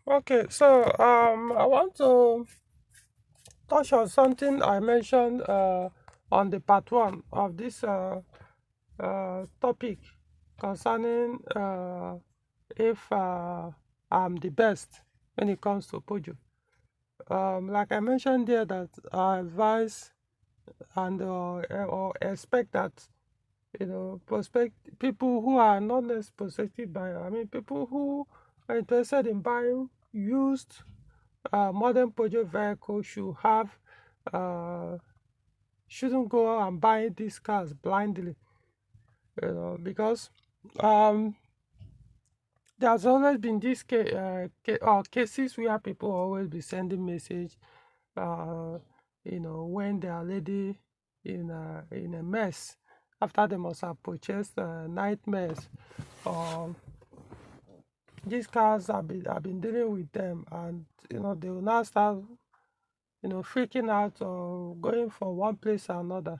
Okay, so I want to touch on something I mentioned on the part one of this topic concerning if I'm the best when it comes to Peugeot. Like I mentioned there, that I advise and or expect that prospect people who are not necessarily prospective buyer. I mean, people who are interested in buying used modern Peugeot vehicle uh, shouldn't go and buy these cars blindly, because um, there's always been these cases where people always be sending message, uh, when they are already in a mess after they must have purchased nightmares. Um, these cars I've been dealing with them, and they will now start freaking out or going from one place to another.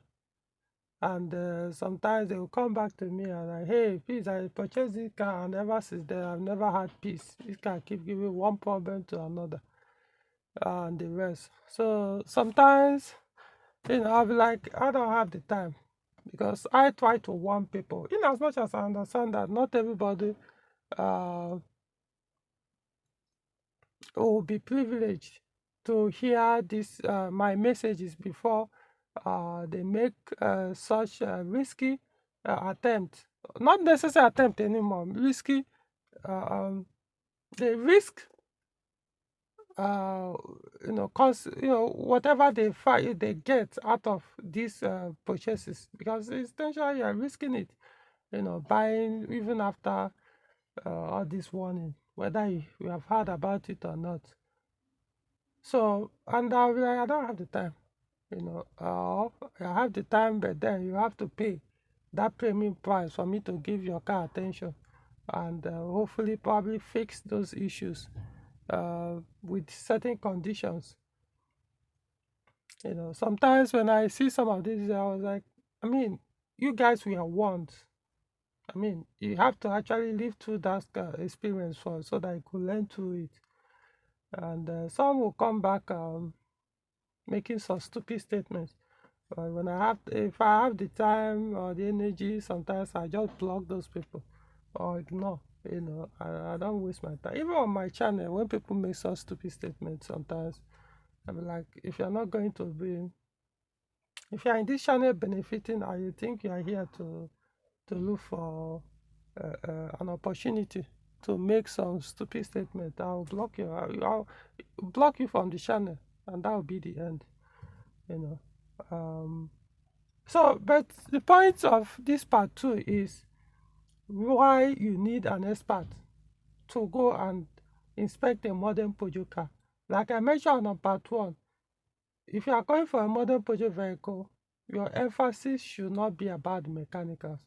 And sometimes they will come back to me and like, hey, please, I purchased this car, and ever since then I've never had peace. This car keep giving one problem to another, and the rest. So sometimes, I'll be like, I don't have the time, because I try to warn people. In as much as I understand that not everybody uh, will be privileged to hear this my messages before they make such risky attempt, not necessary attempt anymore, risky. They risk, uh, cause whatever they get out of these purchases, because essentially you are risking it. Buying even after all this warning, whether you have heard about it or not. So, and I'll be like, I don't have the time. I have the time, but then you have to pay that premium price for me to give your car attention, and hopefully probably fix those issues with certain conditions. Sometimes when I see some of these, I was like, I mean, you guys were warned. I mean, you have to actually live through that experience first so that you could learn through it. And some will come back making some stupid statements. If I have the time or the energy, sometimes I just block those people or ignore. I don't waste my time. Even on my channel, when people make such stupid statements, sometimes I'm like, if you're in this channel benefiting, and you think you are here to look for an opportunity to make some stupid statement, I'll block you. I'll block you from the channel, and that will be the end. You know. Um, So, but the point of this part two is why you need an expert to go and inspect a modern Peugeot car. Like I mentioned on part one, if you are going for a modern Peugeot vehicle, your emphasis should not be about the mechanicals.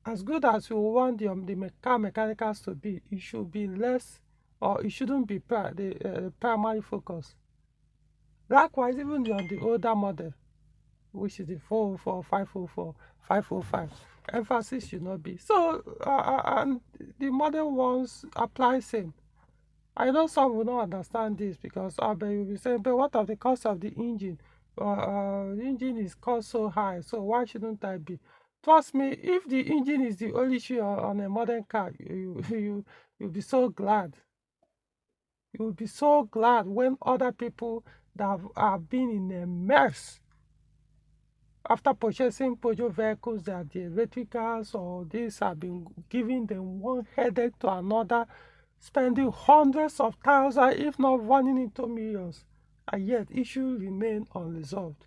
As good as you want the car mechanicals to be, it should be less, or it shouldn't be the primary focus. Likewise, even on the older model, which is the 404, 504, 505. Emphasis should not be. So, and the modern ones apply same. I know some will not understand this, because bet you will be saying, but what of the cost of the engine? The engine is cost so high, so why shouldn't I be? Trust me, if the engine is the only issue on a modern car, you'll be so glad. You'll be so glad when other people that have been in a mess after purchasing Peugeot vehicles, that the electricals or this have been giving them one headache to another, spending hundreds of thousands, if not running into millions, and yet issues remain unresolved.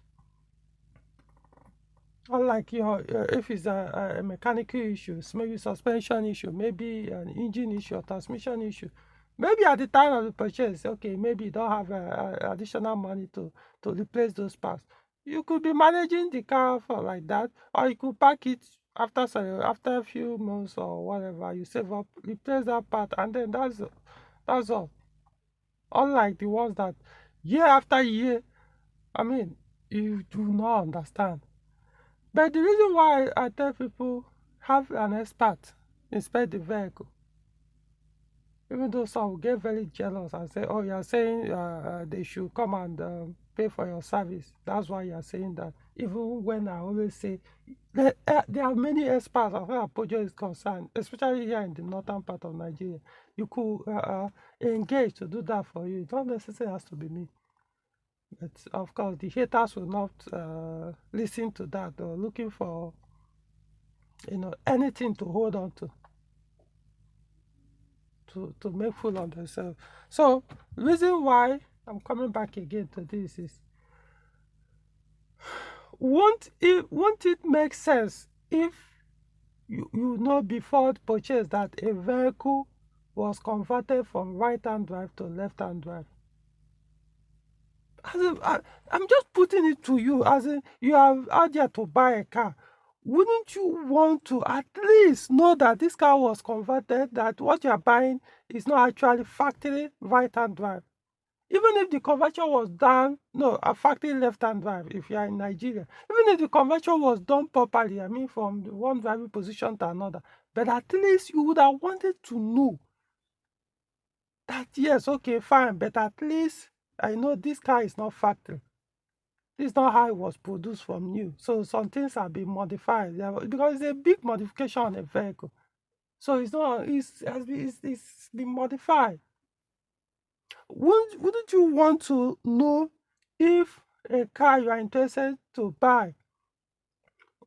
Unlike if it's a mechanical issue, maybe suspension issue, maybe an engine issue or transmission issue, maybe at the time of the purchase, okay, maybe you don't have additional money to replace those parts. You could be managing the car for like that, or you could pack it after a few months or whatever. You save up, replace that part, and then that's all. Unlike the ones that year after year, I mean, you do not understand. But the reason why I tell people have an expert inspect the vehicle Even though some will get very jealous and say, oh, you're saying they should come and pay for your service. That's why you're saying that. Even when I always say, there are many experts as far as Peugeot is concerned, especially here in the northern part of Nigeria. You could engage to do that for you. It don't necessarily has to be me. But of course, the haters will not listen to that. They're looking for anything to hold on to make fool of themselves. So, reason why I'm coming back again to this is, won't it make sense if you know before purchase that a vehicle was converted from right-hand drive to left-hand drive? As in, I'm just putting it to you, as in, you are out there to buy a car. Wouldn't you want to at least know that this car was converted, that what you are buying is not actually factory right-hand drive? Even if the conversion was done, no, a factory left-hand drive, if you are in Nigeria, even if the conversion was done properly, I mean, from one driving position to another, but at least you would have wanted to know that, yes, okay, fine, but at least I know this car is not factory. This is not how it was produced from new. So some things have been modified because it's a big modification on a vehicle. So it's not, it's been modified. Wouldn't you want to know if a car you are interested to buy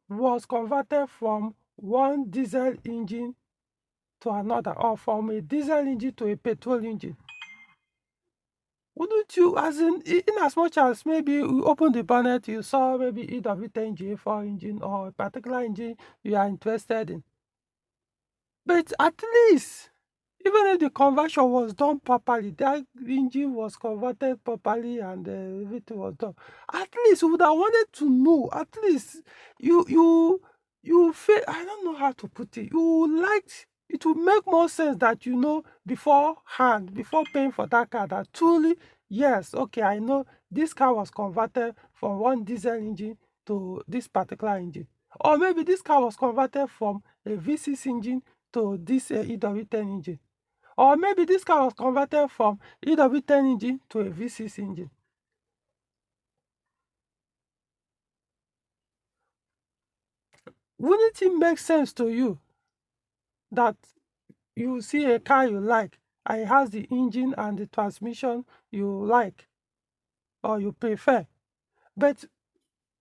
was converted from one diesel engine to another, or from a diesel engine to a petrol engine? Wouldn't you, as in as much as maybe you open the bonnet, you saw maybe EW10 J4 engine or a particular engine you are interested in, but at least, even if the conversion was done properly, that engine was converted properly and everything was done, at least you would have wanted to know. At least you feel, I don't know how to put it. You liked it would make more sense that you know beforehand, before paying for that car, that truly, yes, okay, I know this car was converted from one diesel engine to this particular engine, or maybe this car was converted from a V6 engine to this EW10 engine, or maybe this car was converted from EW10 engine to a V6 engine. Wouldn't it make sense to you that you see a car you like and it has the engine and the transmission you like or you prefer, but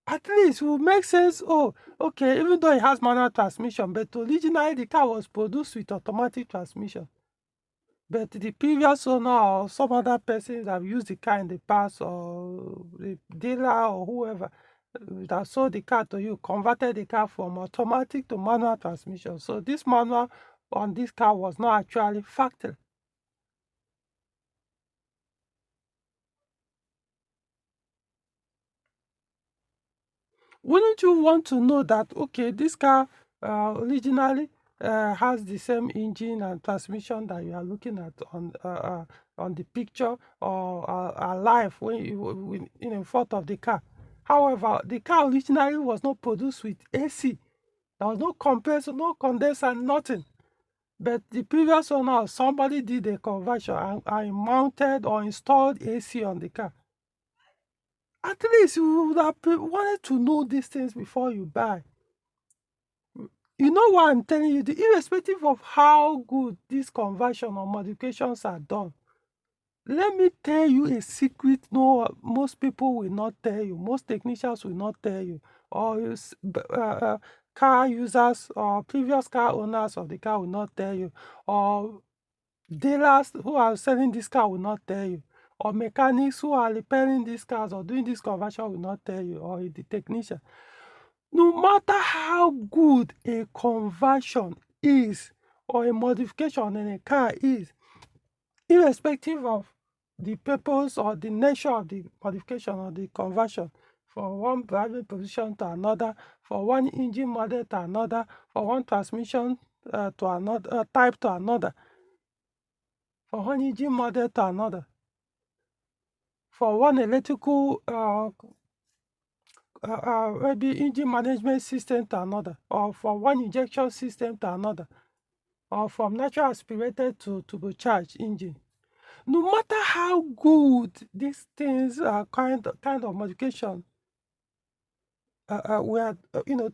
at least it will make sense, oh, okay, even though it has manual transmission, but originally the car was produced with automatic transmission, but the previous owner or some other persons have used the car in the past, or the dealer or whoever that sold the car to you converted the car from automatic to manual transmission. So this manual on this car was not actually factory. Wouldn't you want to know that, okay, this car originally has the same engine and transmission that you are looking at on the picture, or alive when you in front of the car? However, the car originally was not produced with AC. There was no compressor, no condenser, nothing. But the previous owner, somebody did a conversion and mounted or installed AC on the car. At least you would have wanted to know these things before you buy. You know why I'm telling you? Irrespective of how good this conversion or modifications are done, let me tell you a secret no, most people will not tell you, most technicians will not tell you, or car users or previous car owners of the car will not tell you, or dealers who are selling this car will not tell you, or mechanics who are repairing these cars or doing this conversion will not tell you, or the technician. No matter how good a conversion is or a modification in a car is, irrespective of the purpose or the nature of the modification or the conversion, from one driving position to another, from one engine model to another, from one transmission to another type to another, from one engine model to another, from one electrical maybe engine management system to another, or from one injection system to another, or from natural aspirated to turbocharged engine. No matter how good these things are, kind of modification were,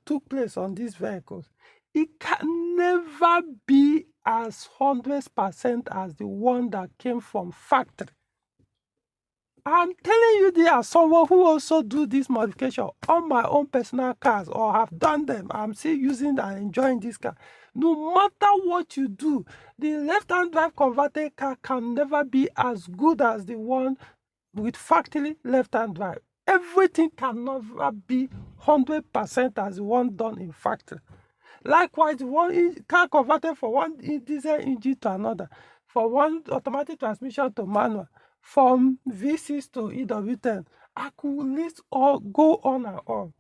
took place on these vehicles, it can never be as 100% as the one that came from factory. I'm telling you, there are someone who also do this modification on my own personal cars or have done them. I'm still using and enjoying this car. No matter what you do, the left-hand drive converted car can never be as good as the one with factory left-hand drive. Everything can never be 100% as the one done in factory. Likewise, one car converted from one diesel engine to another, from one automatic transmission to manual, from V6 to EW10. I could list all, go on and on.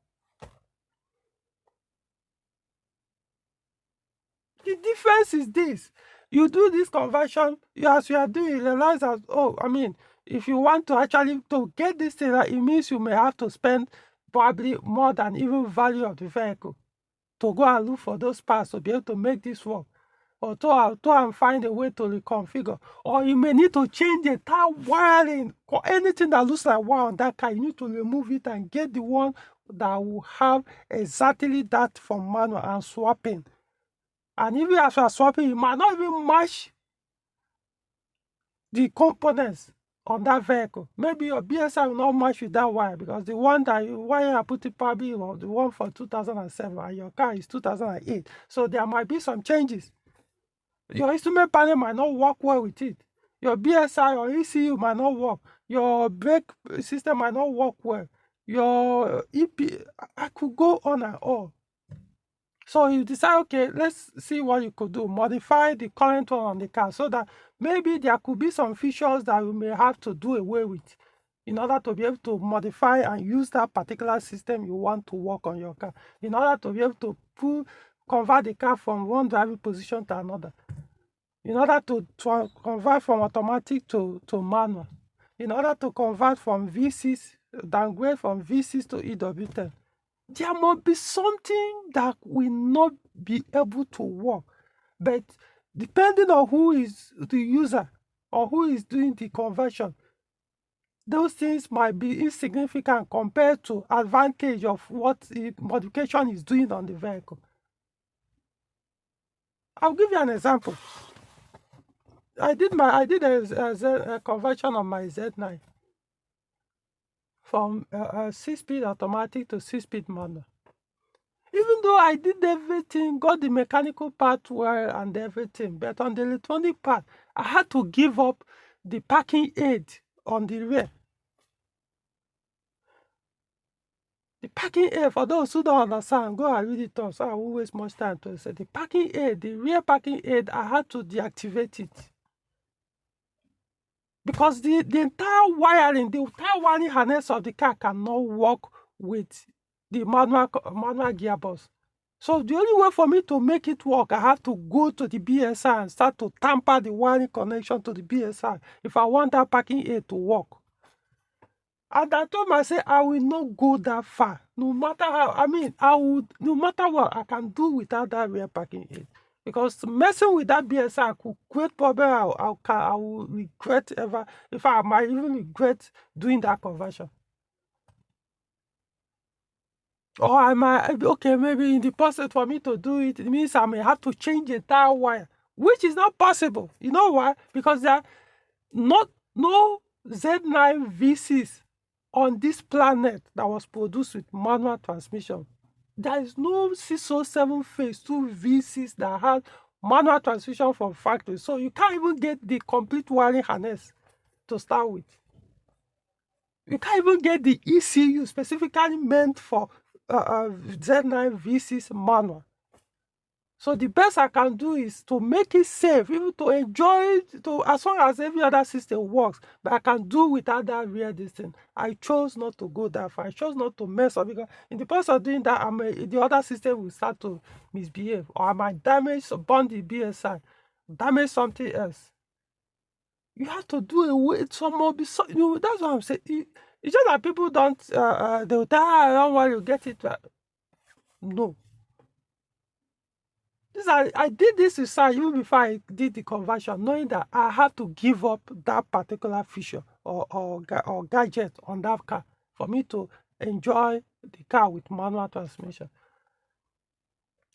The difference is this: you do this conversion, as you are doing, you realize that, if you want to actually to get this thing, it means you may have to spend probably more than even value of the vehicle to go and look for those parts to be able to make this work, or to and find a way to reconfigure. Or you may need to change the entire wiring, or anything that looks like wire on that car, you need to remove it and get the one that will have exactly that from manual and swapping. And even as you are swapping, you might not even match the components on that vehicle. Maybe your BSI will not match with that wire, because the one that wire I put it probably was the one for 2007 and your car is 2008. So there might be some changes. Your instrument panel might not work well with it. Your BSI or ECU might not work. Your brake system might not work well. Your EP, I could go on and on. So you decide, okay, let's see what you could do. Modify the current one on the car so that maybe there could be some features that you may have to do away with in order to be able to modify and use that particular system you want to work on your car, in order to be able to convert the car from one driving position to another, in order to convert from automatic to manual, in order to convert from V6, downgrade from V6 to EW10. There must be something that will not be able to work. But depending on who is the user or who is doing the conversion, those things might be insignificant compared to advantage of what the modification is doing on the vehicle. I'll give you an example. I did a conversion on my Z9 from a 6-speed automatic to 6-speed manual. Even though I did everything, got the mechanical part well and everything, but on the electronic part, I had to give up the parking aid on the rear. The parking aid, for those who don't understand, go and read it up, so I won't waste much time to say. The parking aid, the rear parking aid, I had to deactivate it. Because the entire wiring harness of the car cannot work with the manual gearbox. So the only way for me to make it work, I have to go to the BSI and start to tamper the wiring connection to the BSI if I want that parking aid to work. And I told myself I will not go that far. No matter how, no matter what, I can do without that rear parking aid. Because messing with that BSI could create problem. I will regret ever. In fact, I might even regret doing that conversion. Or I might, okay, maybe in the process for me to do it, it means I may have to change the entire wire, which is not possible. You know why? Because there are no Z9 V6 on this planet that was produced with manual transmission. There is no 607 phase 2 V6 that has manual transmission from factory. So you can't even get the complete wiring harness to start with. You can't even get the ECU specifically meant for Z9 V6 manual. So the best I can do is to make it safe, even to enjoy it, as long as every other system works, but I can do without that rear distance. I chose not to go that far. I chose not to mess up, because in the process of doing that, the other system will start to misbehave, or I might burn the BSI, damage something else. You have to do away with some more. That's what I'm saying. It's just that people don't. They will tell, I don't want to get it. No. I did this research even before I did the conversion, knowing that I had to give up that particular feature or gadget on that car for me to enjoy the car with manual transmission.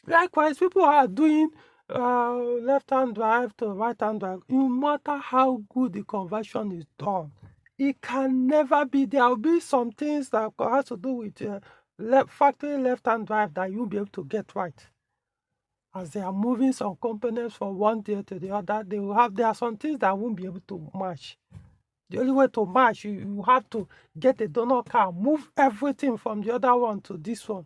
Likewise, people are doing left-hand drive to right-hand drive. No matter how good the conversion is done, it can never be. There will be some things that has to do with factory left-hand drive that you'll be able to get right. As they are moving some components from one day to the other, there are some things that won't be able to match. The only way to match, you have to get a donor car, move everything from the other one to this one.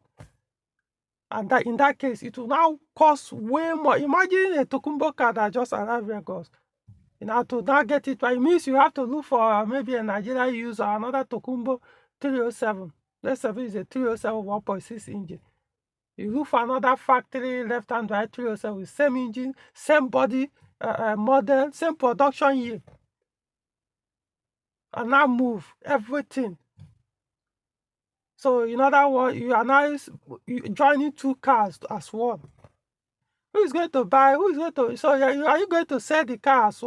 And that in that case, it will now cost way more. Imagine a Tokumbo car that just arrived Lagos. To now get it right, it means you have to look for maybe a Nigerian use or another Tokumbo 307. Let's say it's a 307 1.6 engine. You look for another factory left-hand drive 307 with same engine, same body model, same production year. And now move everything. So in other words, you are now joining two cars as one. Who is going to buy? Who is going to? So are you going to sell the car as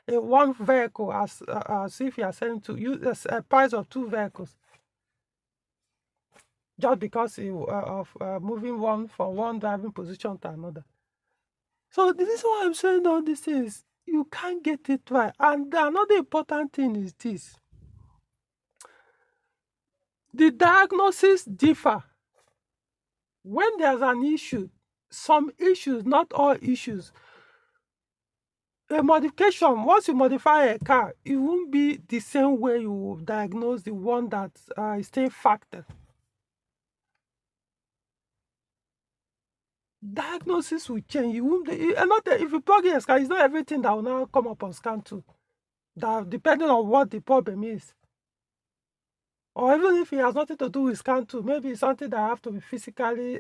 one vehicle as if you are selling to use a price of two vehicles? Just because of moving one from one driving position to another. So this is why I'm saying all these things. You can't get it right. And another important thing is this. The diagnosis differ. When there's an issue, some issues, not all issues, a modification, once you modify a car, it won't be the same way you diagnose the one that is still factored. Diagnosis will change. If you plug in a scan, it's not everything that will now come up on scan too. That depending on what the problem is. Or even if it has nothing to do with scan 2, maybe it's something that have to be physically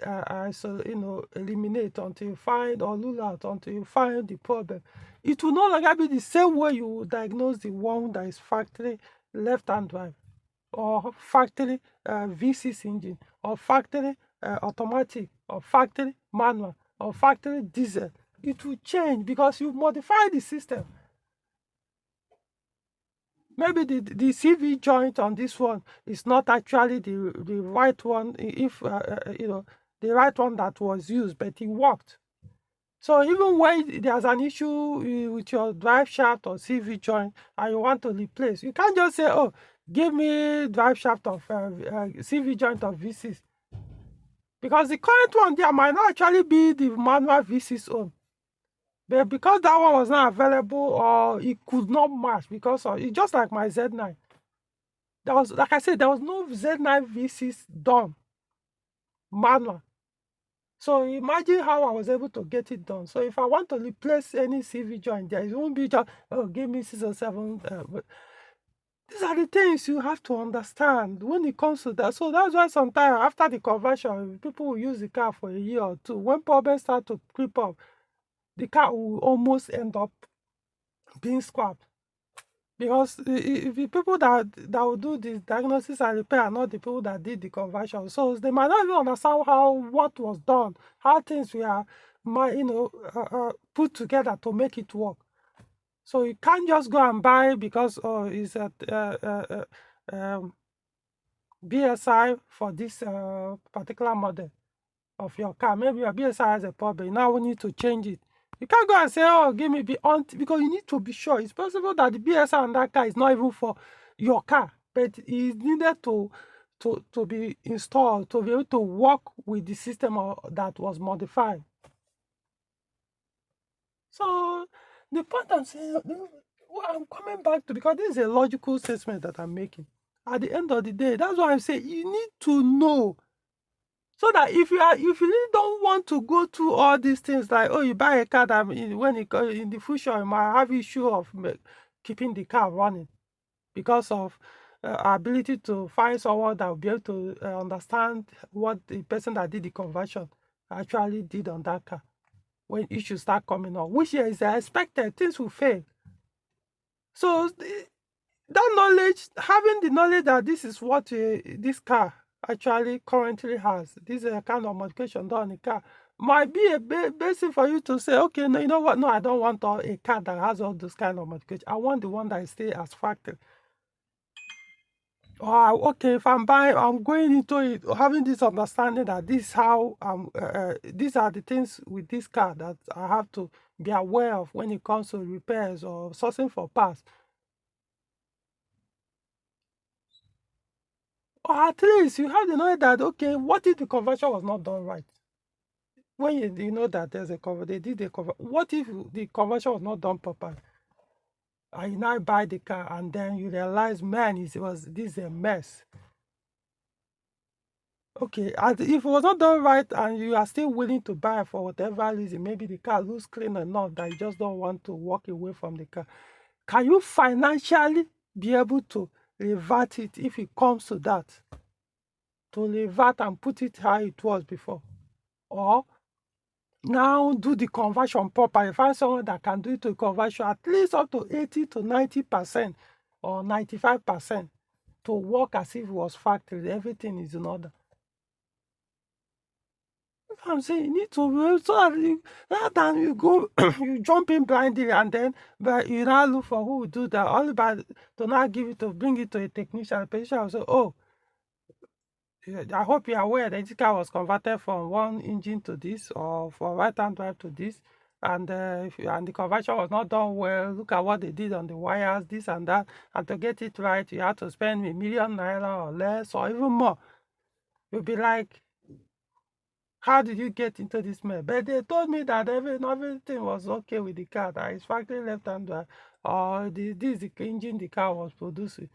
eliminate until you find, or rule out until you find the problem. It will no longer be the same way you will diagnose the one that is factory left-hand drive, or factory V6 engine, or factory automatic, or factory manual, or factory diesel. It will change because you modify the system. Maybe the CV joint on this one is not actually the right one, if the right one that was used, but it worked. So even when there's an issue with your drive shaft or CV joint and you want to replace, you can't just say, oh, give me drive shaft of CV joint of V6. Because the current one there might not actually be the manual V6 own. But because that one was not available, or it could not match, because of it's just like my Z9. There was, like I said, there was no Z9 V6 done manual. So imagine how I was able to get it done. So if I want to replace any CV joint there, it won't be just, oh, give me 607. These are the things you have to understand when it comes to that. So that's why sometimes after the conversion, people will use the car for a year or two. When problems start to creep up, the car will almost end up being scrapped. Because if the people that will do the diagnosis and repair are not the people that did the conversion, so they might not even understand what was done, how things were put together to make it work. So you can't just go and buy because it's a BSI for this particular model of your car. Maybe your BSI has a problem. Now we need to change it. You can't go and say, oh, give me because you need to be sure. It's possible that the BSI on that car is not even for your car, but it needed to be installed to be able to work with the system that was modified. So the point I'm saying, I'm coming back to, because this is a logical statement that I'm making. At the end of the day, that's why I'm saying you need to know. So that if you really don't want to go through all these things, like, oh, you buy a car that when in the future you might have issue of keeping the car running because of ability to find someone that will be able to understand what the person that did the conversion actually did on that car. When issues start coming up, which is expected, things will fail. So that knowledge, having the knowledge that this is what this car actually currently has, this is a kind of modification done on the car, might be a basic for you to say, okay, no, you know what? No, I don't want a car that has all those kind of modifications. I want the one that is still as factory. Or okay, if I'm buying, I'm going into it having this understanding that this how these are the things with this car that I have to be aware of when it comes to repairs or sourcing for parts. Or at least you have to know that, okay, what if the conversion was not done right? When you know that there's a cover, they did a cover. What if the conversion was not done properly? And you now buy the car and then you realize, man, this is a mess. Okay, and if it was not done right and you are still willing to buy for whatever reason, maybe the car looks clean enough that you just don't want to walk away from the car, can you financially be able to revert it if it comes to that? To revert and put it how it was before? Or now do the conversion properly. Find someone that can do it to conversion at least up to 80 to 90% or 95% to work as if it was factory. Everything is in order. I'm saying you need to so that rather than you go you jump in blindly and then but you now look for who will do that only by to now give it to bring it to a technician. The technician will say, oh, I hope you're aware that this car was converted from one engine to this or from right hand drive to this, and and the conversion was not done well. Look at what they did on the wires, this and that, and to get it right, you have to spend £1,000,000 or less or even more. You'll be like, how did you get into this mess? But they told me that everything was okay with the car, that it's factory left hand drive, or this is the engine the car was producing.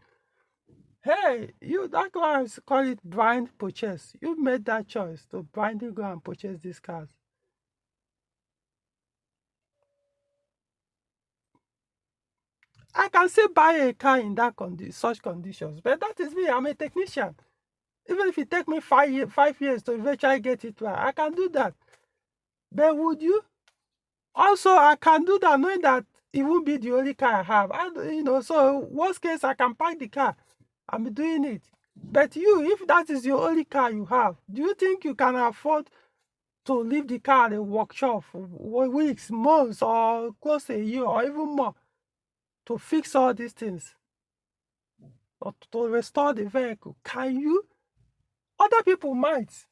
Hey, that's why I call it blind purchase. You made that choice to blindly go and purchase these cars. I can still buy a car in that such conditions, but that is me. I'm a technician. Even if it take me 5 years to eventually get it right, I can do that. But would you? Also, I can do that knowing that it won't be the only car I have. So worst case, I can park the car. I'm doing it. But you, if that is your only car you have, do you think you can afford to leave the car at a workshop for weeks, months, or close to a year, or even more to fix all these things or to restore the vehicle? Can you? Other people might.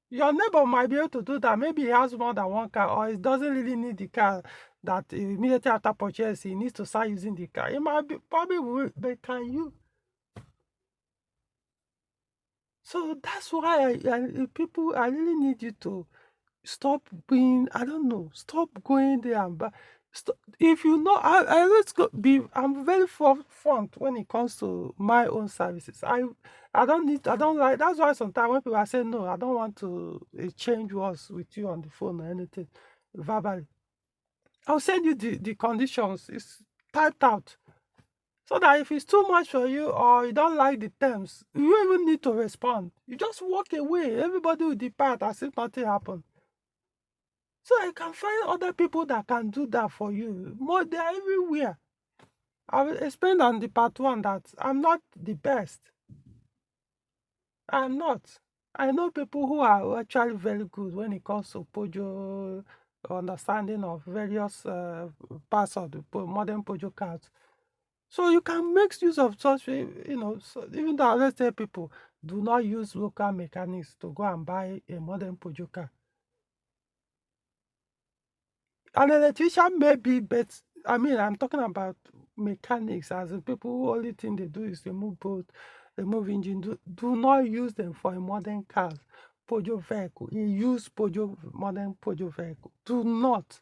Your neighbor might be able to do that. Maybe he has more than one car, or he doesn't really need the car that immediately after purchase he needs to start using the car. It might be probably will, but can you? So that's why I really need you to stop being, I don't know, stop going there and buy. If you know, let's go be. I'm very front when it comes to my own services. I don't like. That's why sometimes when people say no, I don't want to change words with you on the phone or anything verbally. I'll send you the conditions. It's typed out. So that if it's too much for you or you don't like the terms, you don't even need to respond. You just walk away. Everybody will depart as if nothing happened. So you can find other people that can do that for you. More, they are everywhere. I will explain on the part one that I'm not the best. I'm not. I know people who are actually very good when it comes to Peugeot understanding of various parts of the modern Peugeot cars. So you can make use of such, so even though let's tell people do not use local mechanics to go and buy a modern Peugeot car. An electrician maybe, but I mean, I'm talking about mechanics, as in people who only thing they do is remove bolt, remove engine. Do not use them for a modern car, Peugeot vehicle. You use modern Peugeot vehicle. Do not,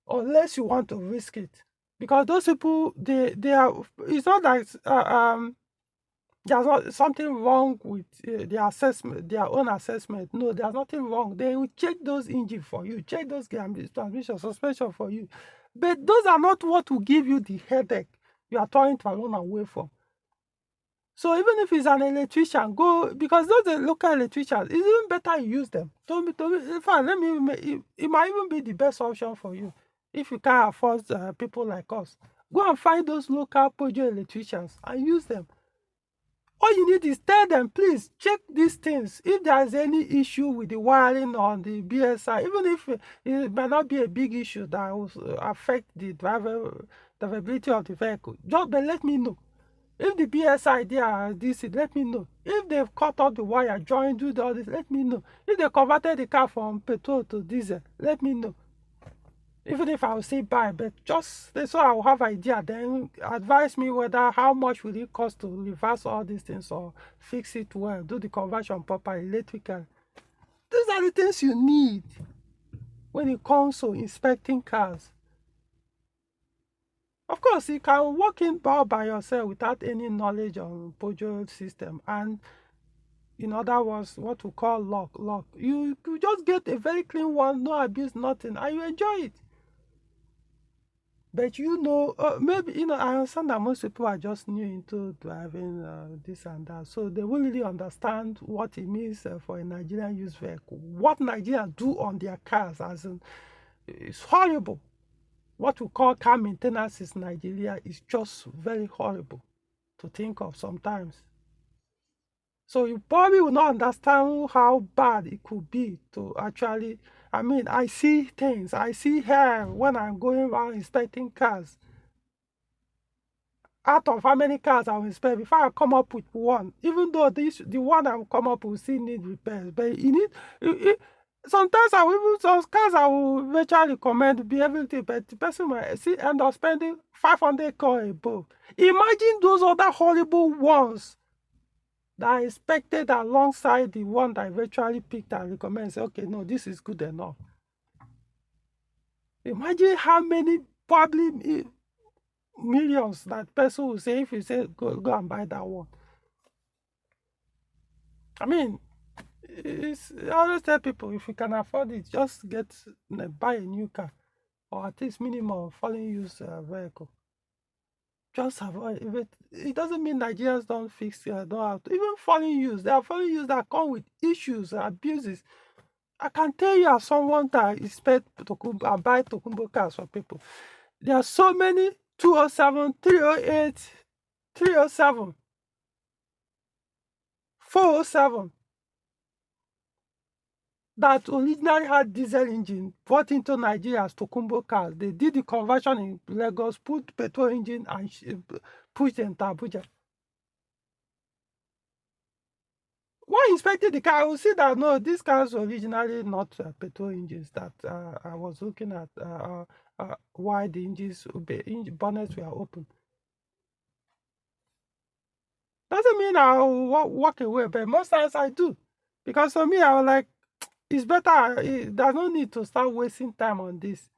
unless you want to risk it, because those people they are. It's not like there's not something wrong with their assessment, their own assessment. No, there's nothing wrong. They will check those engine for you, check those transmission, suspension for you. But those are not what will give you the headache you are trying to run away from. So even if it's an electrician, go, because those are local electricians, it's even better you use them. In fact, it might even be the best option for you if you can't afford people like us. Go and find those local Peugeot electricians and use them. All you need is tell them, please check these things. If there is any issue with the wiring on the BSI, even if it might not be a big issue that will affect the drivability of the vehicle, just but let me know. If the BSI there this, let me know. If they've cut off the wire, joined, do all this, let me know. If they converted the car from petrol to diesel, let me know. Even if I will say buy, but just so I will have idea, then advise me whether how much will it cost to reverse all these things or fix it well, do the conversion properly, electrical. These are the things you need when it comes to inspecting cars. Of course, you can walk in by yourself without any knowledge on Peugeot system, and in other words, what we call lock. You just get a very clean one, no abuse, nothing, and you enjoy it. But maybe, I understand that most people are just new into driving this and that. So they won't really understand what it means for a Nigerian used vehicle. What Nigerians do on their cars, as in, it's horrible. What we call car maintenance in Nigeria is just very horrible to think of sometimes. So you probably will not understand how bad it could be to actually, I see things, I see hair when I'm going around inspecting cars. Out of how many cars I will inspect, before I come up with one, even though the one I will come up with still need repairs, but sometimes some cars I will eventually recommend be everything, but the person might still end up spending 500 or above. Imagine those other horrible ones that I expected alongside the one that I eventually picked and recommend. Say, okay, no, this is good enough. Imagine how many probably millions that person will say if you say go and buy that one. I always tell people, if you can afford it, just buy a new car, or at least minimum foreign use vehicle. Just avoid it. It doesn't mean Nigerians don't fix don't have to. Even foreign use, there are foreign use that come with issues, abuses. I can tell you, as someone that expect Tokumbo and buy Tokumbo cars for people, there are so many 207, 308, 307, 407 that originally had diesel engine brought into Nigeria as Tokumbo cars. They did the conversion in Lagos, put petrol engine and pushed them to Abuja. While inspecting the car, I will see that no, these cars were originally not petrol engines that I was looking at why the bonnets were open. Doesn't mean I'll walk away, but most times I do. Because for me, I was like, it's better, there's no need to start wasting time on this.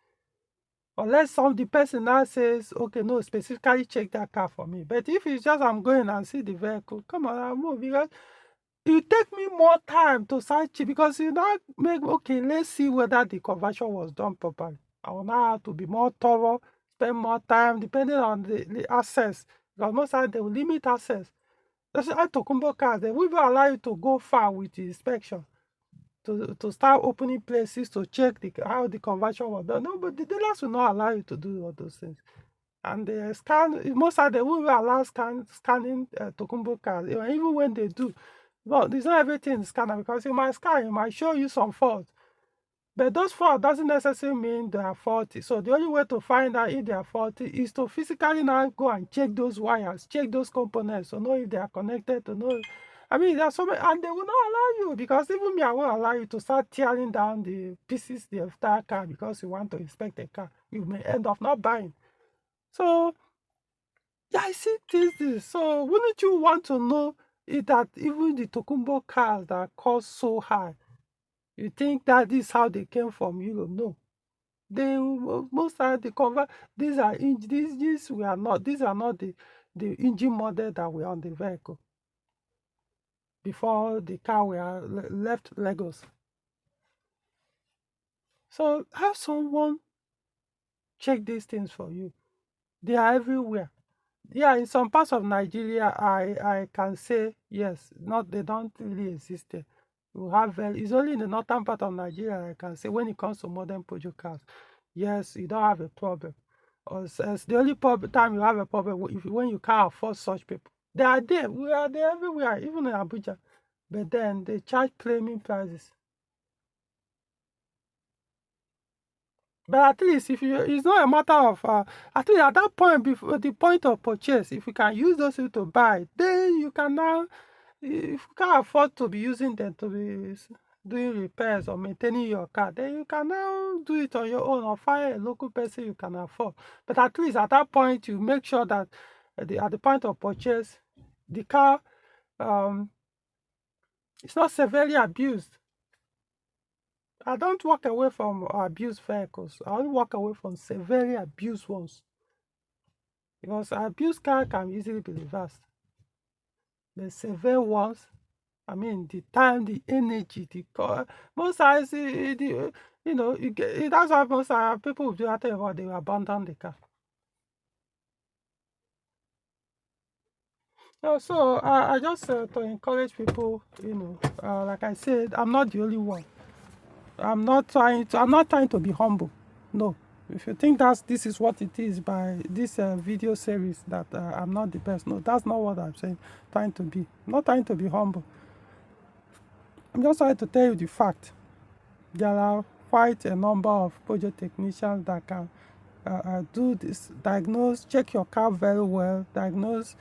Unless the person now says, okay, no, specifically check that car for me. But if it's just I'm going and see the vehicle, come on, I'll move. Because it take me more time to search it, because you now okay, let's see whether the conversion was done properly. I will now have to be more thorough, spend more time, depending on the access. Because most times they will limit access. That's why Tokumbo cars, they will allow you to go far with the inspection. To start opening places to check how the conversion was done. No, but the dealers will not allow you to do all those things. And they most of them will allow scanning Tokumbo cars. Even when they do, well, it's not everything scanner, because in my scan, it might show you some faults. But those faults doesn't necessarily mean they are faulty. So the only way to find out if they are faulty is to physically now go and check those wires, check those components to know if they are connected, to know. There are so many, and they will not allow you, because even me, I won't allow you to start tearing down the pieces, the entire car, because you want to inspect a car. You may end up not buying. So, yeah, I see this. So, wouldn't you want to know that even the Tokumbo cars that cost so high, you think that this is how they came from Europe? No. Most times they convert. These are these are not the engine model that were on the vehicle before the car were left Lagos. So have someone check these things for you. They are everywhere. Yeah, in some parts of Nigeria, I can say yes. Not They don't really exist there. It's only in the northern part of Nigeria I can say, when it comes to modern Peugeot cars, yes, you don't have a problem. Or the only time you have a problem when you can't afford such people. They are there. We are there everywhere, even in Abuja. But then they charge premium prices. But at least if you, it's not a matter of, at least at that point, before the point of purchase, if you can use those things to buy, then you can now, if you can't afford to be using them to be doing repairs or maintaining your car, then you can now do it on your own or find a local person you can afford. But at least at that point, you make sure that at the point of purchase, the car um, is not severely abused. I don't walk away from abused vehicles. I only walk away from severely abused ones. Because abused car can easily be reversed. The severe ones, I mean, the time, the energy, the car. Most times, that's why most people will do after a while, they will abandon the car. So I just to encourage people, like I said, I'm not the only one. I'm not trying to be humble. No. If you think this is what it is by this video series that I'm not the best, no, that's not what I'm saying. Trying to be, I'm not trying to be humble. I'm just trying to tell you the fact. There are quite a number of Peugeot technicians that can do this, diagnose, check your car very well, diagnose.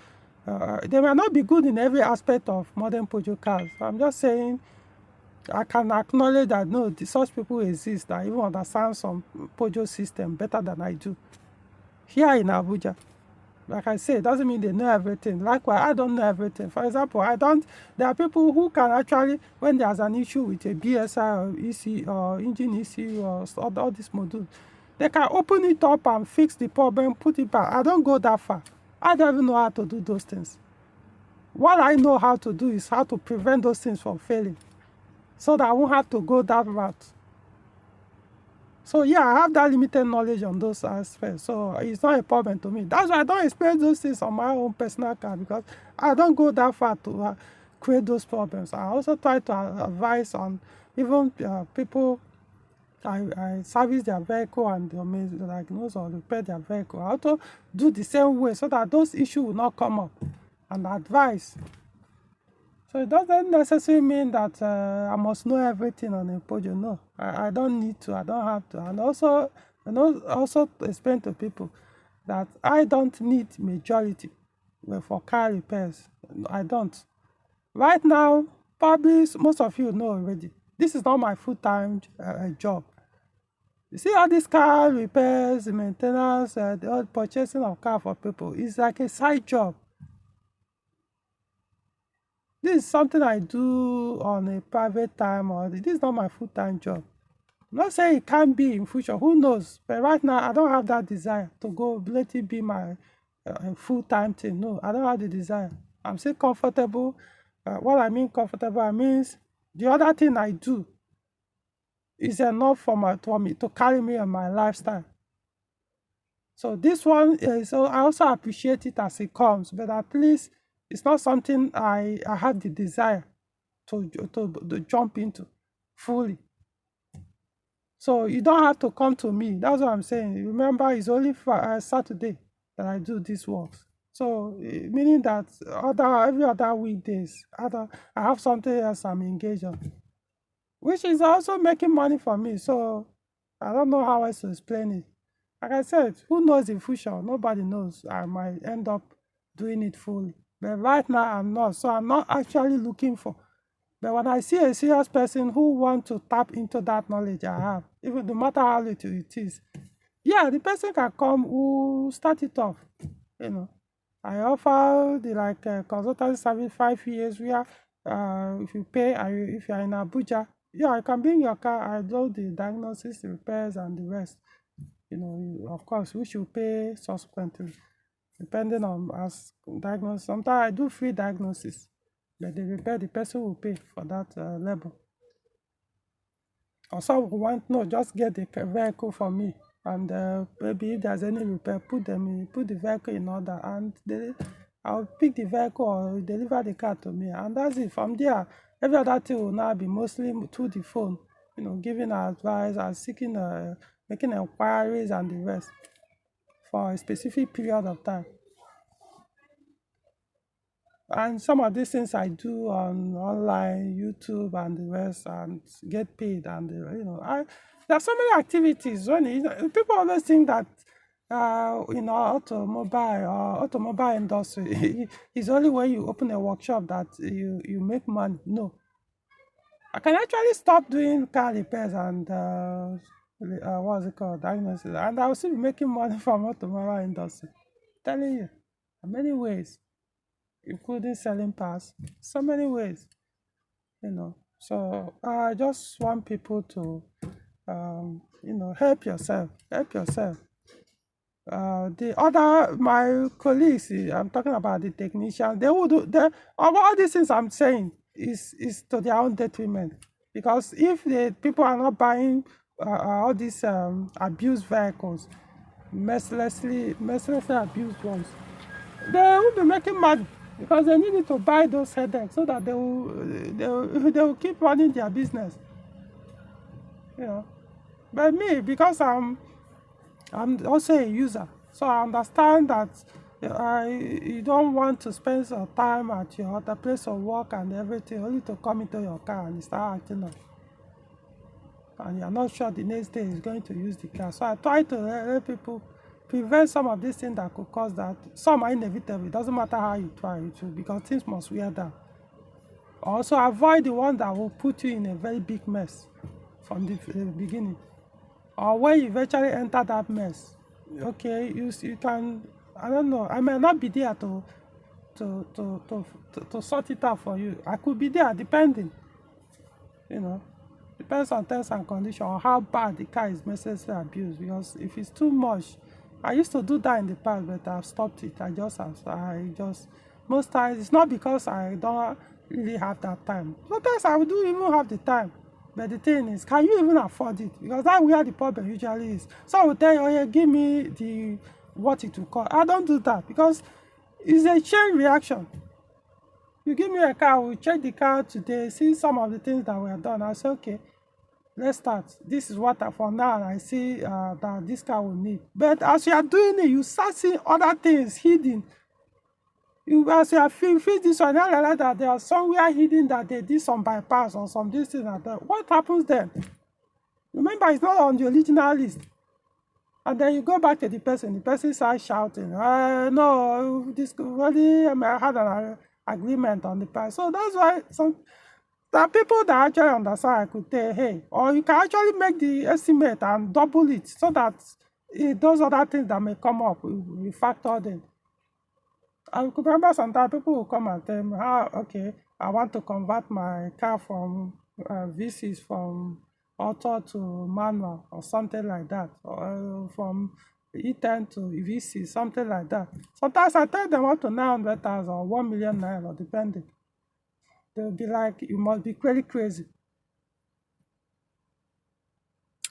They may not be good in every aspect of modern Peugeot cars. I'm just saying I can acknowledge that no, such people exist that even understand some Peugeot system better than I do. Here in Abuja, like I say, it doesn't mean they know everything. Likewise, I don't know everything. For example, there are people who can actually, when there's an issue with a BSI or EC or engine ECU or all these modules, they can open it up and fix the problem, put it back. I don't go that far. I don't even know how to do those things. What I know how to do is how to prevent those things from failing, so that I won't have to go that route. So yeah, I have that limited knowledge on those aspects. So it's not a problem to me. That's why I don't experience those things on my own personal car, because I don't go that far to create those problems. I also try to advise on even people I service their vehicle and they may diagnose or repair their vehicle. I also do the same way so that those issues will not come up, and advise. So it doesn't necessarily mean that I must know everything on a Peugeot. No, I don't need to. I don't have to. And also explain to people that I don't need majority for car repairs. I don't. Right now, probably most of you know already, this is not my full-time job. You see all these car repairs, maintenance, the purchasing of car for people is like a side job. This is something I do on a private time, or this is not my full-time job. I'm not saying it can't be in future, who knows? But right now, I don't have that desire to go let it be my full-time thing. No, I don't have the desire. I'm still comfortable. What I mean comfortable, I means the other thing I do is enough for me to carry me on my lifestyle. So this one is, so I also appreciate it as it comes, but at least it's not something I have the desire to jump into fully. So you don't have to come to me. That's what I'm saying. Remember, it's only Saturday that I do this work. So meaning that every other weekdays, I have something else I'm engaged on, which is also making money for me. So I don't know how else to explain it. Like I said, who knows in future? Nobody knows. I might end up doing it fully. But right now, I'm not. So I'm not actually looking for. But when I see a serious person who wants to tap into that knowledge I have, even no matter how little it is, yeah, the person can come who start it off. I offer the consultancy service 5 years where if you pay, if you're in Abuja, yeah, I can bring your car. I do the diagnosis, the repairs, and the rest. Of course, we should pay subsequently, depending on as diagnosis. Sometimes I do free diagnosis, but the repair, the person will pay for that level. Or some will want, no, just get the vehicle for me, and maybe if there's any repair, put the vehicle in order, and I'll pick the vehicle or deliver the car to me, and that's it. From there, every other thing will now be mostly through the phone, giving advice and seeking, making inquiries and the rest for a specific period of time. And some of these things I do on online, YouTube, and the rest, and get paid. And there are so many activities. When people always think that automobile industry is only when you open a workshop that you make money. No, I can actually stop doing car repairs and what's it called, diagnosis, and I'll still be making money from automobile industry. Telling you, in many ways, including selling parts, so many ways. So I just want people to, help yourself, help yourself. The other my colleagues, I'm talking about the technicians. They would do all these things I'm saying is to their own detriment, because if the people are not buying all these abused vehicles, mercilessly abused ones, they will be making money because they need to buy those headaches so that they will keep running their business. You know, but me, because I'm also a user, so I understand that you don't want to spend some time at your other place of work and everything only to come into your car and start acting up. And you're not sure the next day is going to use the car. So I try to help people prevent some of these things that could cause that. Some are inevitable. It doesn't matter how you try it to, because things must wear down. Also, avoid the one that will put you in a very big mess from the beginning. Or when you eventually enter that mess, okay, you can, I don't know, I may not be there to sort it out for you. I could be there, depending, you know. Depends on terms and conditions, or how bad the car is mercilessly abused. Because if it's too much, I used to do that in the past, but I've stopped it. I just most times it's not because I don't really have that time. Sometimes I do even have the time, but the thing is, can you even afford it? Because that's where the problem usually is. So I will tell you, oh yeah, give me the what it will cost. I don't do that because it's a chain reaction. You give me a car, we'll check the car today, see some of the things that were done. I say, okay, let's start. This is what for now I see that this car will need. But as you are doing it, you start seeing other things hidden. As you are feel this one, I realize that there are somewhere hidden that they did some bypass or some this thing like that. What happens then? Remember, it's not on the original list. And then you go back to the person starts shouting, no, this already I had an agreement on the price. So that's why there are people that actually understand. I could say, hey, or you can actually make the estimate and double it so that those other things that may come up will be factored in. I could remember sometimes people will come and tell me, okay, I want to convert my car from VCs from auto to manual or something like that, or from E10 to VC, something like that. Sometimes I tell them up to 900,000 or 1 million naira, depending. They'll be like, you must be really crazy.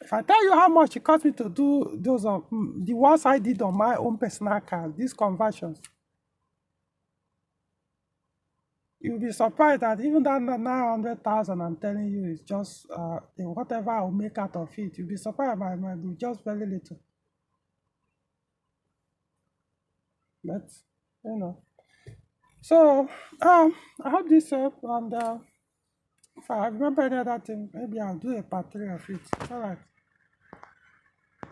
If I tell you how much it cost me to do those, the ones I did on my own personal car, these conversions, you'll be surprised that even that 900,000 I'm telling you is just whatever I'll make out of it. You'll be surprised by it might be just very little. But, you know. So, I hope this helped. And if I remember any other thing, maybe I'll do a part 3 of it. All right.